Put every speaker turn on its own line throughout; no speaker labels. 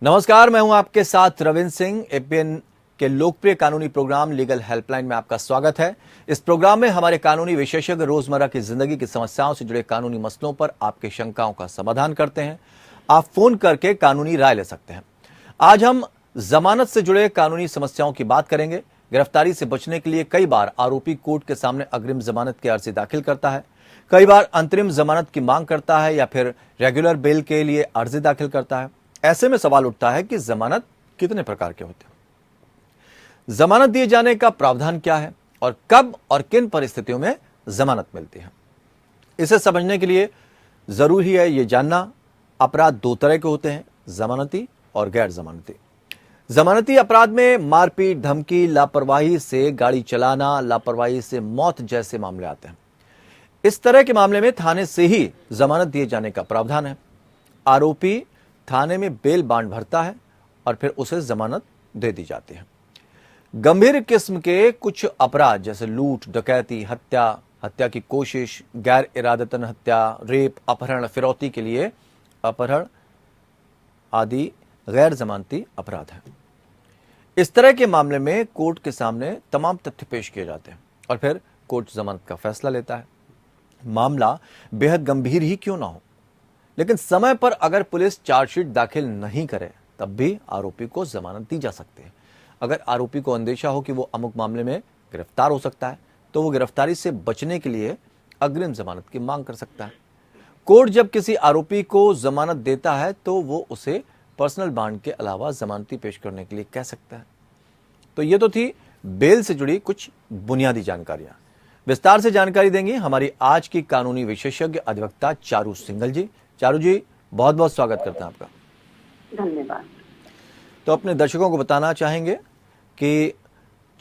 नमस्कार, मैं हूं आपके साथ रविंद्र सिंह। एपीएन के लोकप्रिय कानूनी प्रोग्राम लीगल हेल्पलाइन में आपका स्वागत है। इस प्रोग्राम में हमारे कानूनी विशेषज्ञ रोजमर्रा की जिंदगी की समस्याओं से जुड़े कानूनी मसलों पर आपकी शंकाओं का समाधान करते हैं। आप फोन करके कानूनी राय ले सकते हैं। आज हम जमानत से जुड़े कानूनी समस्याओं की बात करेंगे। गिरफ्तारी से बचने के लिए कई बार आरोपी कोर्ट के सामने अग्रिम जमानत की अर्जी दाखिल करता है, कई बार अंतरिम जमानत की मांग करता है या फिर रेगुलर बेल के लिए अर्जी दाखिल करता है। ऐसे में सवाल उठता है कि जमानत कितने प्रकार के होते हैं, जमानत दिए जाने का प्रावधान क्या है और कब और किन परिस्थितियों में जमानत मिलती है। इसे समझने के लिए जरूरी है यह जानना अपराध दो तरह के होते हैं, जमानती और गैर जमानती। जमानती अपराध में मारपीट, धमकी, लापरवाही से गाड़ी चलाना, लापरवाही से मौत जैसे मामले आते हैं। इस तरह के मामले में थाने से ही जमानत दिए जाने का प्रावधान है। आरोपी थाने में बेल बांड भरता है और फिर उसे जमानत दे दी जाती है। गंभीर किस्म के कुछ अपराध जैसे लूट, डकैती, हत्या की कोशिश, गैर इरादतन हत्या, रेप, अपहरण, फिरौती के लिए अपहरण आदि गैर जमानती अपराध है। इस तरह के मामले में कोर्ट के सामने तमाम तथ्य पेश किए जाते हैं और फिर कोर्ट जमानत का फैसला लेता है। मामला बेहद गंभीर ही क्यों ना हो, लेकिन समय पर अगर पुलिस चार्जशीट दाखिल नहीं करे तब भी आरोपी को जमानत दी जा सकती है। अगर आरोपी को अंदेशा हो कि वो अमुक मामले में गिरफ्तार हो सकता है तो वो गिरफ्तारी से बचने के लिए अग्रिम जमानत की मांग कर सकता है। कोर्ट जब किसी आरोपी को जमानत देता है तो वो उसे पर्सनल बॉन्ड के अलावा जमानती पेश करने के लिए कह सकता है। तो ये तो थी बेल से जुड़ी कुछ बुनियादी जानकारियां। विस्तार से जानकारी देंगे हमारी आज की कानूनी विशेषज्ञ अधिवक्ता चारू सिंघल जी। चारू जी, बहुत बहुत स्वागत करते हैं आपका।
धन्यवाद।
तो अपने दर्शकों को बताना चाहेंगे कि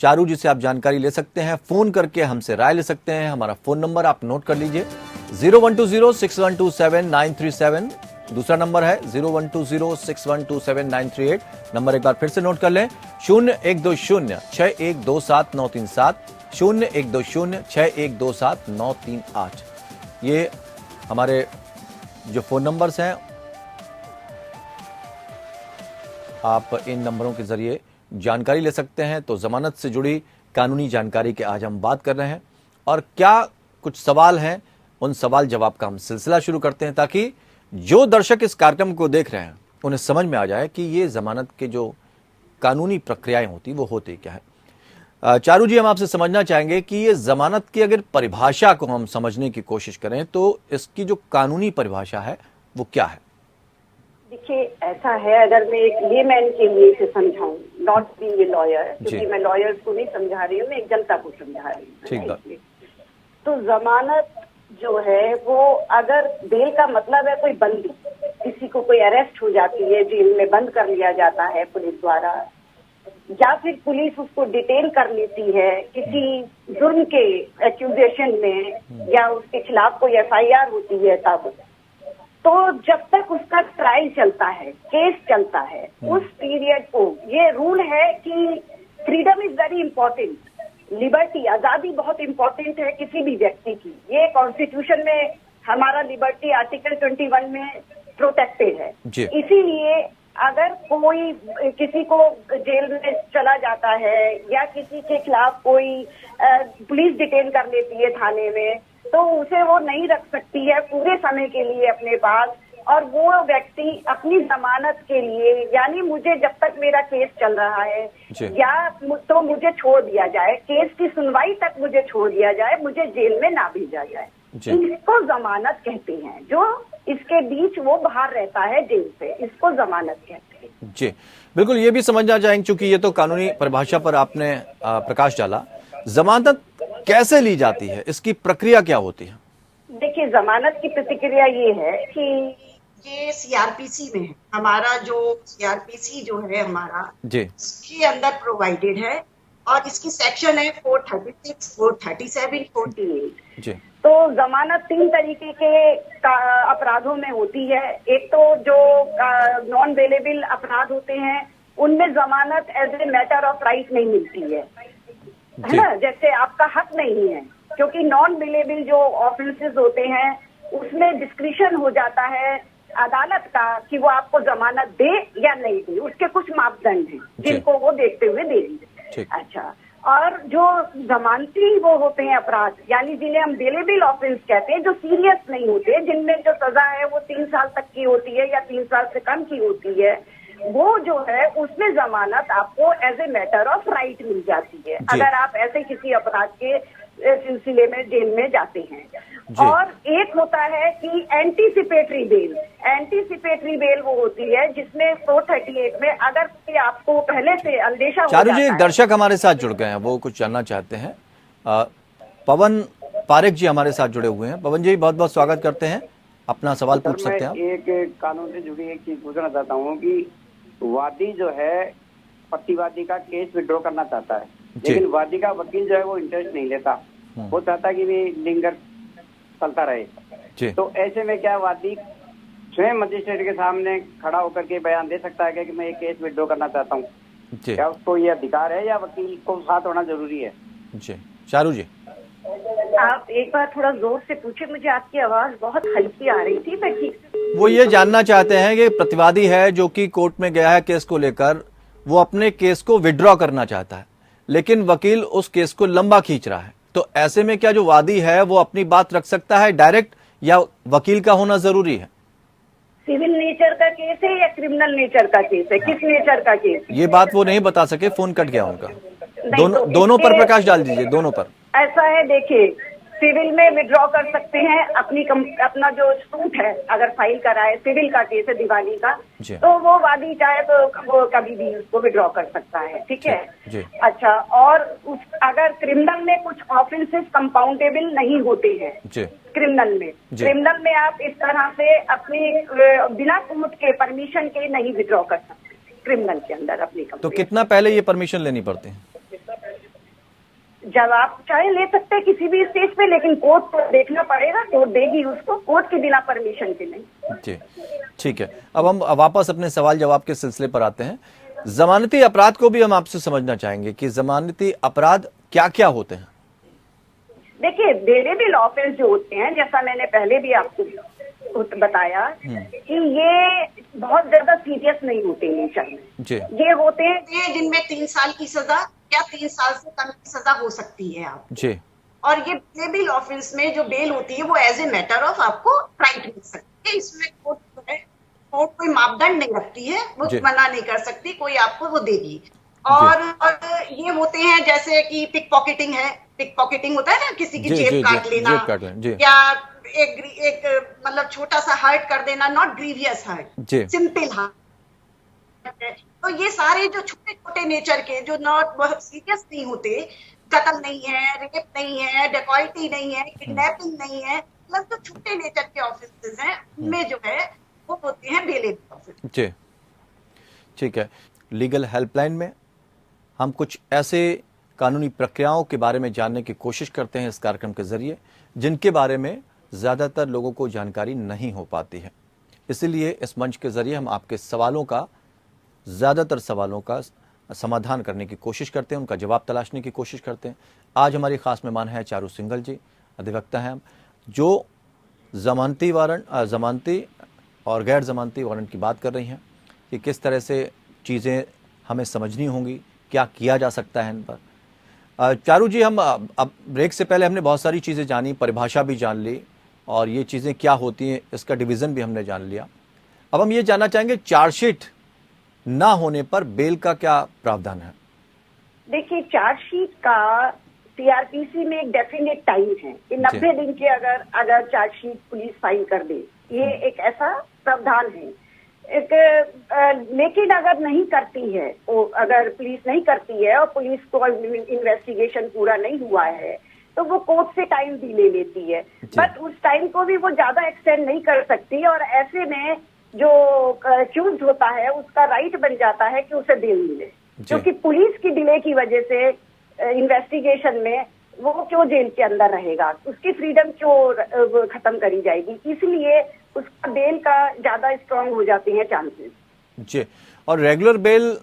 चारू जी से आप जानकारी ले सकते हैं, फोन करके हमसे राय ले सकते हैं। हमारा फोन नंबर आप नोट कर लीजिए, 01206127 दूसरा नंबर है 01206127 नंबर एक बार फिर से नोट कर लें, 01206127 01206127 ये हमारे जो फोन नंबर्स हैं। आप इन नंबरों के जरिए जानकारी ले सकते हैं। तो जमानत से जुड़ी कानूनी जानकारी के आज हम बात कर रहे हैं और क्या कुछ सवाल हैं, उन सवाल जवाब का हम सिलसिला शुरू करते हैं ताकि जो दर्शक इस कार्यक्रम को देख रहे हैं उन्हें समझ में आ जाए कि ये जमानत के जो कानूनी प्रक्रियाएं होती वो होती क्या है। चारू जी, हम आपसे समझना चाहेंगे कि ये जमानत की अगर परिभाषा को हम समझने की कोशिश करें तो इसकी जो कानूनी परिभाषा है वो क्या है?
देखिए, ऐसा है, अगर मैं एक लेमैन के लिए इसे समझाऊं, नॉट बीइंग ए लॉयर, क्योंकि मैं लॉयर्स को नहीं समझा रही हूँ, मैं एक जनता को समझा रही हूँ।
ठीक बात।
तो जमानत जो है वो, अगर बेल का मतलब है कोई बंदी, किसी को कोई अरेस्ट हो जाती है, जेल में बंद कर लिया जाता है पुलिस द्वारा, या फिर पुलिस उसको डिटेन कर लेती है किसी जुर्म के एक्यूजेशन में, या उसके खिलाफ कोई एफआईआर होती है, तब तो जब तक उसका ट्रायल चलता है, केस चलता है, उस पीरियड को, ये रूल है कि freedom is very important, liberty, आजादी बहुत इंपॉर्टेंट है किसी भी व्यक्ति की। ये कॉन्स्टिट्यूशन में हमारा लिबर्टी आर्टिकल 21 में प्रोटेक्टेड है। इसीलिए अगर कोई किसी को जेल में चला जाता है या किसी के खिलाफ कोई पुलिस डिटेन कर लेती है थाने में, तो उसे वो नहीं रख सकती है पूरे समय के लिए अपने पास, और वो व्यक्ति अपनी जमानत के लिए, यानी मुझे जब तक मेरा केस चल रहा है या तो मुझे छोड़ दिया जाए, केस की सुनवाई तक मुझे छोड़ दिया जाए, मुझे जेल में ना भेजा जाए, इसको जमानत कहते हैं। जो इसके बीच वो बाहर रहता है जेल से, इसको जमानत कहते हैं।
जी बिल्कुल, ये भी समझना चाहेंगे क्योंकि ये तो कानूनी परिभाषा पर आपने प्रकाश डाला। जमानत कैसे ली जाती है, इसकी प्रक्रिया क्या होती है?
देखिए, जमानत की प्रतिक्रिया ये है कि ये सीआरपीसी में है, हमारा जो सीआरपीसी जो है हमारा जी, इसके अंदर प्रोवाइडेड है, और इसकी सेक्शन है 436, 437, 48 जी। तो जमानत 3 तरीके के अपराधों में होती है। एक तो जो नॉन बेलेबल अपराध होते हैं उनमें जमानत as a matter of right नहीं मिलती है ना, जैसे आपका हक नहीं है, क्योंकि नॉन बेलेबल जो ऑफेंसेस होते हैं उसमें डिस्क्रिशन हो जाता है अदालत का कि वो आपको जमानत दे या नहीं दे, उसके कुछ मापदंड हैं जिनको वो देखते हुए देगी। अच्छा, और जो जमानती वो होते हैं अपराध, यानी जिन्हें हम बेलेबल ऑफेंस कहते हैं, जो सीरियस नहीं होते, जिनमें जो सजा है वो 3 साल तक की होती है या 3 साल से कम की होती है, वो जो है उसमें जमानत आपको as a matter of right मिल जाती है अगर आप ऐसे किसी अपराध के सिलसिले में जेल में जाते हैं। और एक होता है कि एंटीसिपेटरी बेल। एंटीसिपेटरी बेल वो होती है जिसमें 438 में अगर कोई आपको पहले से अंदेशा हो
चारू
जाता
जी, एक
है।
दर्शक हमारे साथ जुड़ गए हैं, वो कुछ जानना चाहते हैं। पवन पारेख जी हमारे साथ जुड़े हुए हैं। पवन जी, बहुत बहुत स्वागत करते हैं, अपना सवाल पूछ सकते हैं आप।
एक कानून से जुड़ी एक चीज पूछना चाहता हूँ कि वादी जो है प्रतिवादी का केस विड्रॉ करना चाहता है, लेकिन वादी का वकील जो है वो इंटरेस्ट नहीं लेता, वो चाहता है कि भी लिंगर चलता रहे। तो ऐसे में क्या वादी स्वयं मजिस्ट्रेट के सामने खड़ा होकर के बयान दे सकता है कि मैं ये केस विड्रॉ करना चाहता हूँ? क्या उसको ये अधिकार है या वकील को साथ होना जरूरी है?
जी चारू जी,
आप एक बार थोड़ा जोर से पूछे, मुझे आपकी आवाज बहुत हल्की आ रही थी, मैं ठीक से।
वो ये जानना चाहते हैं कि प्रतिवादी है जो कि कोर्ट में गया है केस को लेकर, वो अपने केस को विड्रॉ करना चाहता है, लेकिन वकील उस केस को लंबा खींच रहा है, तो ऐसे में क्या जो वादी है वो अपनी बात रख सकता है डायरेक्ट, या वकील का होना जरूरी है?
सिविल नेचर का केस है या क्रिमिनल नेचर का केस है? किस नेचर का केस?
ये बात वो नहीं बता सके, फोन कट गया उनका।
तो
दोनों पर प्रकाश डाल दीजिए, दोनों पर।
ऐसा है, देखिए, सिविल में विड्रॉ कर सकते हैं अपना जो सूट है, अगर फाइल कराए, सिविल का केस है दिवाली का, तो वो वादी चाहे तो वो कभी भी उसको विड्रॉ कर सकता है, ठीक है। अच्छा, और अगर क्रिमिनल में कुछ ऑफेंसेस कंपाउंडेबल नहीं होते हैं क्रिमिनल में आप इस तरह से अपनी बिना कोर्ट के परमिशन के नहीं विड्रॉ कर सकते क्रिमिनल के अंदर अपनी।
तो कितना पहले ये परमिशन लेनी पड़ती है?
जब आप चाहे ले सकते हैं किसी भी स्टेज पे, लेकिन कोर्ट को देखना पड़ेगा, कोर्ट देगी उसको, कोर्ट के बिना परमिशन के नहीं।
जी ठीक है, अब हम वापस अपने सवाल जवाब के सिलसिले पर आते हैं। जमानती अपराध को भी हम आपसे समझना चाहेंगे कि जमानती अपराध क्या क्या होते हैं।
देखिए, बेलेबल ऑफेंस जो होते हैं, जैसा मैंने पहले भी आपको बताया कि ये बहुत ज्यादा सीरियस नहीं होते नेचर में। ये होते हैं जिनमें 3 साल की सजा या 3 साल से कम की सजा हो सकती है आप जी। और ये बेलेबल ऑफेंस में जो बेल होती है वो एज ए मैटर ऑफ आपको राइट मिल सकती है। इसमें कोर्ट कोई मापदंड नहीं रखती है, वो मना नहीं कर सकती, कोई आपको वो देगी। और ये होते हैं जैसे कि पिक पॉकेटिंग है, पिक पॉकेटिंग होता है ना, किसी की जेब काट लेना या एक मतलब छोटा सा हर्ट कर देना, not grievous hurt, simple hurt. तो ये सारे जो छोटे छोटे नेचर के, जो नॉट बहुत सीरियस नहीं होते, कत्ल नहीं है, रेप नहीं है, डेकॉइटी नहीं है, किडनैपिंग नहीं है, मतलब जो छोटे नेचर के ऑफेंसेस हैं उनमें जो है वो होते हैं बेलेबल ऑफेंस।
जी ठीक है, लीगल हेल्पलाइन में हम कुछ ऐसे कानूनी प्रक्रियाओं के बारे में जानने की कोशिश करते हैं इस कार्यक्रम के जरिए, जिनके बारे में ज़्यादातर लोगों को जानकारी नहीं हो पाती है। इसीलिए इस मंच के जरिए हम आपके ज़्यादातर सवालों का समाधान करने की कोशिश करते हैं, उनका जवाब तलाशने की कोशिश करते हैं। आज हमारी खास मेहमान है चारू सिंघल जी, अधिवक्ता हैं, जो जमानती और गैर जमानती वारंट की बात कर रही हैं कि किस तरह से चीज़ें हमें समझनी होंगी, क्या किया जा सकता है इन पर। चारू जी, हम अब ब्रेक से पहले हमने बहुत सारी चीज़ें जानी, परिभाषा भी जान ली, और ये चीज़ें क्या होती हैं इसका डिवीज़न भी हमने जान लिया। अब हम ये जानना चाहेंगे, चार्जशीट ना होने पर बेल का क्या प्रावधान है?
देखिए, चार्जशीट का सीआरपीसी में एक डेफिनेट टाइम है कि 90 दिन के अगर चार्जशीट पुलिस फाइल कर दे, ये एक ऐसा प्रावधान है। लेकिन अगर नहीं करती है, अगर पुलिस नहीं करती है और पुलिस को इन्वेस्टिगेशन पूरा नहीं हुआ है, तो वो कोर्ट से टाइम भी ले लेती है, बट उस टाइम को भी वो ज्यादा एक्सटेंड नहीं कर सकती, और ऐसे में जो अक्यूज्ड होता है उसका राइट बन जाता है कि उसे बेल मिले, क्योंकि पुलिस की डिले की वजह से इन्वेस्टिगेशन में वो क्यों जेल के अंदर रहेगा, उसकी फ्रीडम क्यों खत्म करी जाएगी, इसलिए उसका बेल का ज्यादा स्ट्रांग हो जाते हैं चांसेस।
जी, और रेगुलर बेल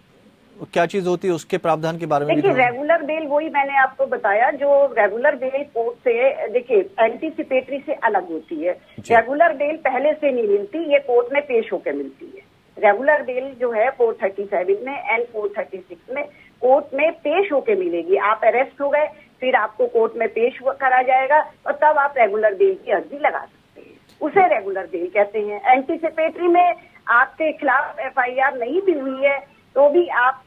क्या चीज होती है, उसके प्रावधान के बारे में भी
देखिए,
थोड़ा-
रेगुलर बेल वही मैंने आपको बताया, जो रेगुलर बेल कोर्ट से, देखिए, एंटीसिपेटरी से अलग होती है।
जी।
रेगुलर बेल पहले से नहीं मिलती, ये कोर्ट में पेश होकर मिलती है। रेगुलर बेल जो है 437 में एंड 436 में कोर्ट में पेश होकर मिलेगी। आप अरेस्ट हो गए, फिर आपको कोर्ट में पेश करा जाएगा और तब आप रेगुलर बेल की अर्जी लगा सकते हैं, उसे रेगुलर बेल कहते हैं। एंटीसिपेटरी में आपके खिलाफ FIR नहीं भी हुई है तो भी आप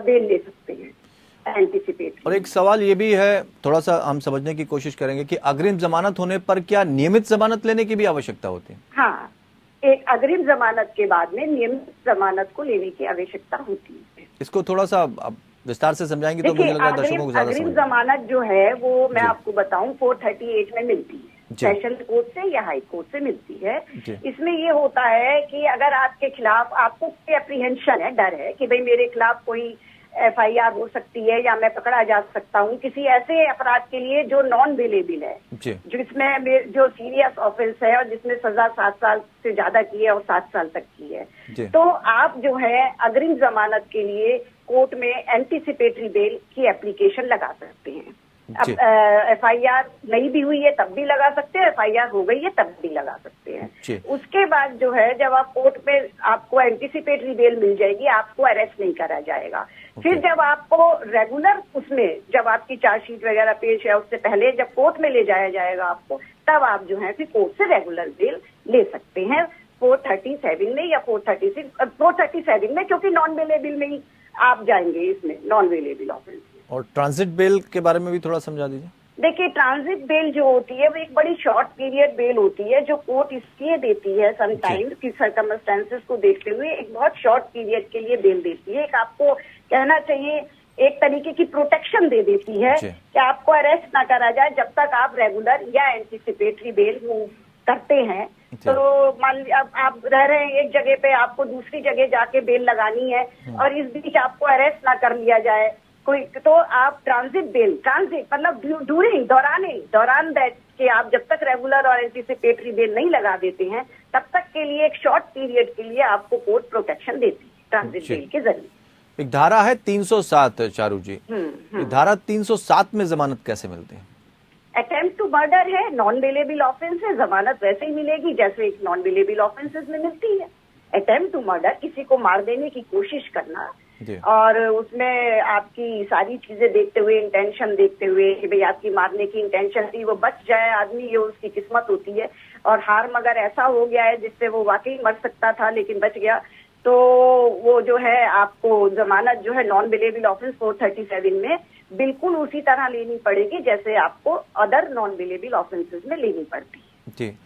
बेल ले सकते हैं एंटीसिपेटरी।
और एक सवाल ये भी है, थोड़ा सा हम समझने की कोशिश करेंगे कि अग्रिम जमानत होने पर क्या नियमित जमानत लेने की भी आवश्यकता होती है?
हाँ, एक अग्रिम जमानत के बाद में नियमित जमानत को लेने की आवश्यकता होती है।
इसको थोड़ा सा आप विस्तार से समझाएंगे तो मुझे लग रहा है दर्शकों को ज्यादा
अग्रिम
समझ
जमानत जो है वो मैं
जी।
आपको बताऊं 438 में मिलती है,
जी।
सेशन कोर्ट से या हाई कोर्ट से मिलती है।
जी।
इसमें ये होता है कि अगर आपके खिलाफ आपको कोई एप्रीहेंशन है, डर है कि भाई मेरे खिलाफ कोई FIR हो सकती है या मैं पकड़ा जा सकता हूँ किसी ऐसे अपराध के लिए जो नॉन बेलेबल है,
जी।
जिसमें जो सीरियस ऑफेंस है और जिसमें सजा 7 साल से ज्यादा की है और 7 साल तक की है,
जी।
तो आप जो है अग्रिम जमानत के लिए कोर्ट में एंटीसिपेटरी बेल की एप्लीकेशन लगा सकते हैं।
जी।
अब FIR नहीं भी हुई है तब भी लगा सकते हैं, FIR हो गई है तब भी लगा सकते हैं।
जी।
उसके बाद जो है जब आप कोर्ट में आपको एंटीसिपेटरी बेल मिल जाएगी, आपको अरेस्ट नहीं करा जाएगा। फिर जब आपको रेगुलर उसमें जब आपकी चार्जशीट वगैरह पेश है उससे पहले जब कोर्ट में ले जाया जाएगा आपको, तब आप जो है फिर कोर्ट से रेगुलर बेल ले सकते हैं 437 में या 437 में, क्योंकि नॉन बेलेबल में ही आप जाएंगे, इसमें नॉन बेलेबल ऑफेंस।
और ट्रांजिट बेल के बारे में भी थोड़ा समझा दीजिए।
देखिए, ट्रांजिट बेल जो होती है वो एक बड़ी शॉर्ट पीरियड बेल होती है जो कोर्ट इसलिए देती है समटाइम्स की सर्कमस्टेंसेस को देखते हुए, एक बहुत शॉर्ट पीरियड के लिए बेल देती है। एक आपको कहना चाहिए एक तरीके की प्रोटेक्शन दे देती है
जी।
कि आपको अरेस्ट ना करा जाए जब तक आप रेगुलर या एंटीसिपेटरी बेल करते हैं। तो मान लीजिए अब आप रह रहे हैं एक जगह पे, आपको दूसरी जगह जाके बेल लगानी है और इस बीच आपको अरेस्ट ना कर लिया जाए कोई, तो आप ट्रांजिट बेल, ट्रांजिट मतलब दौरान बैठ के आप जब तक रेगुलर और एंटीसिपेटरी बेल नहीं लगा देते हैं तब तक के लिए एक शॉर्ट पीरियड के लिए आपको कोर्ट प्रोटेक्शन देती है ट्रांजिट
जी।
बेल के जरिए।
एक धारा है 307 चारू जी, ये धारा 307 में जमानत कैसे मिलती है?
अटेम्प्ट टू मर्डर है, नॉन बेलेबल ऑफेंस है, जमानत वैसे ही मिलेगी जैसे एक नॉन बेलेबल ऑफेंसेस में मिलती है। अटेम्प्ट टू मर्डर, किसी को मार देने की कोशिश करना,
जी।
और उसमें आपकी सारी चीजें देखते हुए, इंटेंशन देखते हुए कि भाई आपकी मारने की इंटेंशन थी, वो बच जाए आदमी, ये उसकी किस्मत होती है। और हार मगर ऐसा हो गया है जिससे वो वाकई मर सकता था लेकिन बच गया, तो वो जो है आपको जमानत जो है नॉन बेलेबल ऑफेंस 437 में बिल्कुल उसी तरह लेनी पड़ेगी जैसे आपको अदर नॉन बेलेबल ऑफेंसेस में लेनी पड़ती है।
जी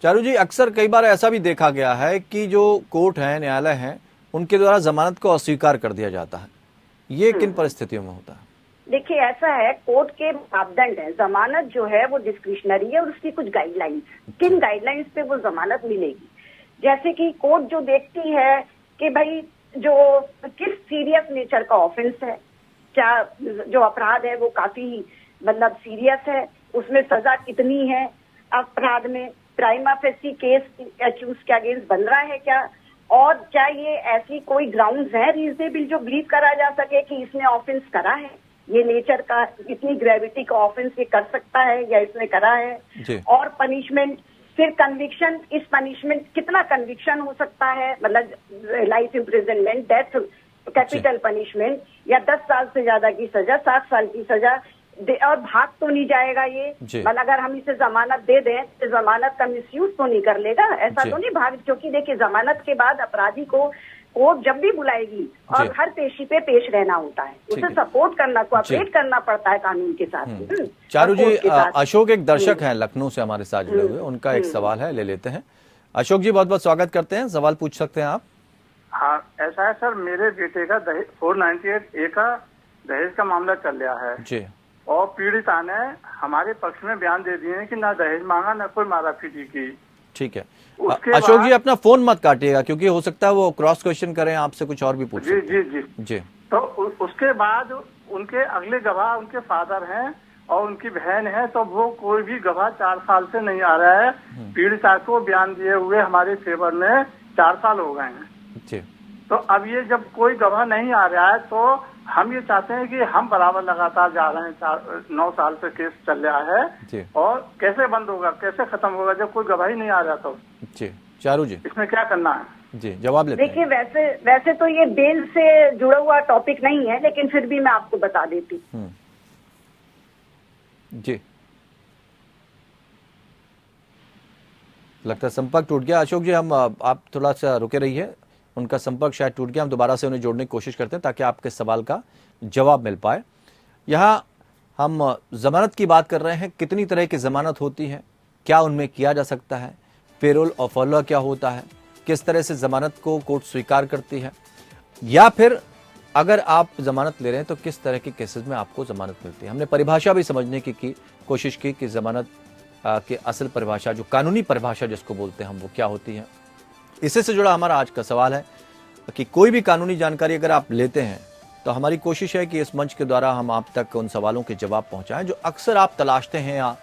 चारू जी, अक्सर कई बार ऐसा भी देखा गया है कि जो कोर्ट है, न्यायालय है, उनके द्वारा जमानत को अस्वीकार कर दिया जाता है, ये किन परिस्थितियों में होता है?
देखिए, ऐसा है, कोर्ट के मापदंड है, जमानत जो है वो डिस्क्रिशनरी है और उसकी कुछ गाइडलाइंस, किन गाइडलाइंस पे वो जमानत मिलेगी। जैसे कि कोर्ट जो देखती है कि भाई जो किस सीरियस नेचर का ऑफेंस है, क्या जो अपराध है वो काफी मतलब सीरियस है, उसमें सजा कितनी है, अपराध में प्राइमा फेसी केस एक्यूज के अगेंस्ट बन रहा है क्या, और क्या ये ऐसी कोई ग्राउंड्स है रीजनेबल जो बिलीव करा जा सके कि इसने ऑफेंस करा है, ये नेचर का इतनी ग्रेविटी का ऑफेंस ये कर सकता है या इसने करा है।
जी।
और पनिशमेंट, फिर कन्विक्शन, इस पनिशमेंट कितना कन्विक्शन हो सकता है, मतलब life imprisonment, death, capital punishment, या 10 साल से ज्यादा की सजा, 7 साल की सजा, और भाग तो नहीं जाएगा ये, मतलब अगर हम इसे जमानत दे दें तो जमानत का मिसयूज तो नहीं कर लेगा, ऐसा तो नहीं भाग, क्योंकि देखिए जमानत के बाद अपराधी को कोर्ट जब भी बुलाएगी और हर पेशी पे पेश रहना होता है, उसे सपोर्ट करना, कोऑपरेट करना पड़ता है कानून के साथ।
चारू जी, अशोक एक दर्शक हैं लखनऊ से हमारे साथ जुड़े हुए, उनका एक सवाल है, ले लेते हैं। अशोक जी, बहुत बहुत स्वागत करते हैं, सवाल पूछ सकते हैं आप।
हाँ, ऐसा है सर, मेरे बेटे का 498A का दहेज का मामला चल रहा है
जी,
और पीड़िता ने हमारे पक्ष में बयान दे दिए हैं कि ना दहेज मांगा ना कोई मारापीटी की।
ठीक है,
उसके
अशोक जी अपना फोन मत काटिएगा क्योंकि हो सकता है वो क्रॉस क्वेश्चन करें, आपसे कुछ और भी पूछ
जी जी जी
जी।
तो उसके बाद उनके अगले गवाह उनके फादर हैं और उनकी बहन है, तो वो कोई भी गवाह 4 साल से नहीं आ रहा है। पीड़िता को बयान दिए हुए हमारे फेवर में 4 साल हो गए हैं।
जी,
तो अब ये जब कोई गवाह नहीं आ रहा है तो हम ये चाहते हैं कि हम बराबर लगातार जा रहे हैं, 9 साल से केस चल रहा है
जी।
और कैसे बंद होगा, कैसे खत्म होगा जब कोई गवाही नहीं आ रहा तो
जी चारू जी,
इसमें क्या करना है?
जी जवाब लेते हैं।
देखिए, वैसे तो ये बेल से जुड़ा हुआ टॉपिक नहीं है, लेकिन फिर भी मैं आपको बता देती हूँ।
जी, लगता है संपर्क टूट गया। अशोक जी, हम आप थोड़ा सा रुके रहिए, उनका संपर्क शायद टूट गया। हम दोबारा से उन्हें जोड़ने की कोशिश करते हैं ताकि आपके सवाल का जवाब मिल पाए। यहाँ हम जमानत की बात कर रहे हैं, कितनी तरह की जमानत होती है, क्या उनमें किया जा सकता है, पेरोल और फॉलो क्या होता है, किस तरह से जमानत को कोर्ट स्वीकार करती है, या फिर अगर आप जमानत ले रहे हैं तो किस तरह के केसेस में आपको जमानत मिलती है। हमने परिभाषा भी समझने की कोशिश की कि जमानत की असल परिभाषा, जो कानूनी परिभाषा जिसको बोलते हैं हम, वो क्या होती है। इससे से जुड़ा हमारा आज का सवाल है कि कोई भी कानूनी जानकारी अगर आप लेते हैं तो हमारी कोशिश है कि इस मंच के द्वारा हम आप तक उन सवालों के जवाब पहुंचाएं जो अक्सर आप तलाशते हैं या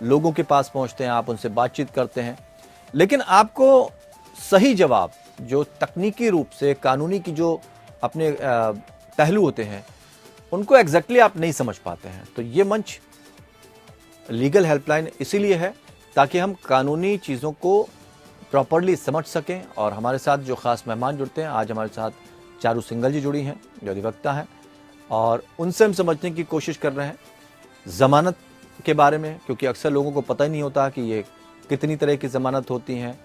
लोगों के पास पहुंचते हैं, आप उनसे बातचीत करते हैं, लेकिन आपको सही जवाब जो तकनीकी रूप से कानूनी की जो अपने पहलू होते हैं उनको एग्जैक्टली आप नहीं समझ पाते हैं। तो ये मंच लीगल हेल्पलाइन इसीलिए है ताकि हम कानूनी चीज़ों को प्रॉपरली समझ सकें। और हमारे साथ जो ख़ास मेहमान जुड़ते हैं, आज हमारे साथ चारू सिंगल जी जुड़ी हैं जो अधिवक्ता हैं, और उनसे हम समझने की कोशिश कर रहे हैं ज़मानत के बारे में, क्योंकि अक्सर लोगों को पता ही नहीं होता कि ये कितनी तरह की ज़मानत होती हैं,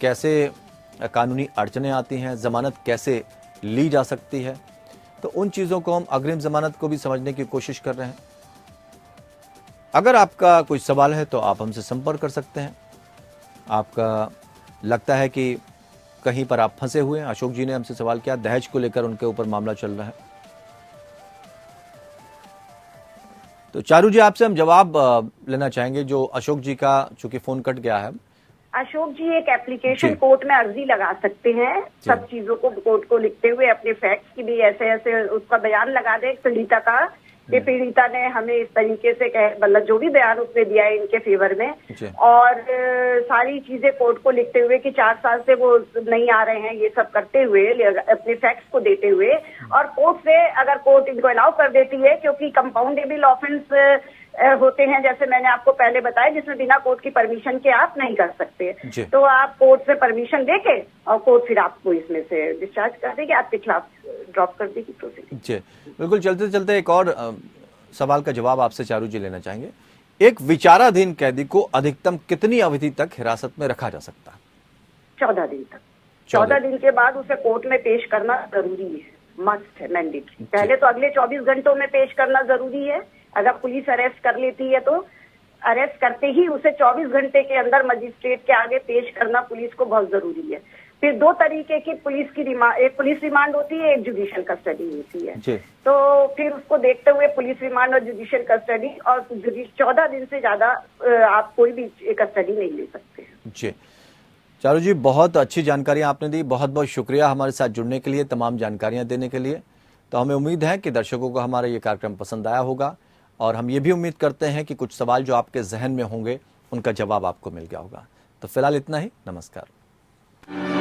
कैसे कानूनी अड़चनें आती हैं, ज़मानत कैसे ली जा सकती है। तो उन चीज़ों को हम अग्रिम ज़मानत को भी समझने की कोशिश कर रहे हैं। अगर आपका कोई सवाल है तो आप हमसे संपर्क कर सकते हैं। आपका लगता है कि कहीं पर आप फंसे हुए हैं। अशोक जी ने हमसे सवाल किया, दहेज को लेकर उनके ऊपर मामला चल रहा है। तो चारू जी, आपसे हम जवाब लेना चाहेंगे जो अशोक जी का, चूंकि फोन कट गया है।
अशोक जी एक एप्लीकेशन कोर्ट में अर्जी लगा सकते हैं, सब चीजों को कोर्ट को लिखते हुए, अपने फैक्ट्स की भी ऐसे ऐसे उसका बयान लगा दे पीड़िता का कि पीड़िता ने हमें इस तरीके से मतलब जो भी बयान उसने दिया है इनके फेवर में, और सारी चीजें कोर्ट को लिखते हुए कि 4 साल से वो नहीं आ रहे हैं, ये सब करते हुए अपने फैक्ट्स को देते हुए, और कोर्ट से अगर कोर्ट इनको अलाउ कर देती है, क्योंकि कंपाउंडेबल ऑफेंस होते हैं जैसे मैंने आपको पहले बताया, जिसमें बिना कोर्ट की परमिशन के आप नहीं कर सकते, तो आप कोर्ट से परमिशन देके और कोर्ट फिर आपको इसमें से डिस्चार्ज कर देगी, आपके खिलाफ ड्रॉप कर देगी प्रोसीडिंग।
जी बिल्कुल। चलते चलते एक और सवाल का जवाब आपसे चारू जी लेना चाहेंगे। एक विचाराधीन कैदी को अधिकतम कितनी अवधि तक हिरासत में रखा जा सकता है?
14 दिन तक। 14 दिन के बाद उसे कोर्ट में पेश करना जरूरी है, मस्ट है, मैंडेटरी। पहले तो अगले 24 घंटों में पेश करना जरूरी है। अगर पुलिस अरेस्ट कर लेती है तो अरेस्ट करते ही उसे 24 घंटे के अंदर मजिस्ट्रेट के आगे पेश करना पुलिस को बहुत जरूरी है। फिर 2 तरीके की पुलिस की एक पुलिस रिमांड होती है, एक जुडिशियल कस्टडी होती है। तो फिर उसको देखते हुए पुलिस रिमांड और जुडिशियल कस्टडी, और 14 दिन से ज्यादा आप कोई भी कस्टडी नहीं ले सकते।
जी चारू जी, बहुत अच्छी जानकारी आपने दी, बहुत बहुत शुक्रिया हमारे साथ जुड़ने के लिए, तमाम जानकारियां देने के लिए। तो हमें उम्मीद है कि दर्शकों को हमारा ये कार्यक्रम पसंद आया होगा, और हम ये भी उम्मीद करते हैं कि कुछ सवाल जो आपके जहन में होंगे उनका जवाब आपको मिल गया होगा। तो फिलहाल इतना ही, नमस्कार।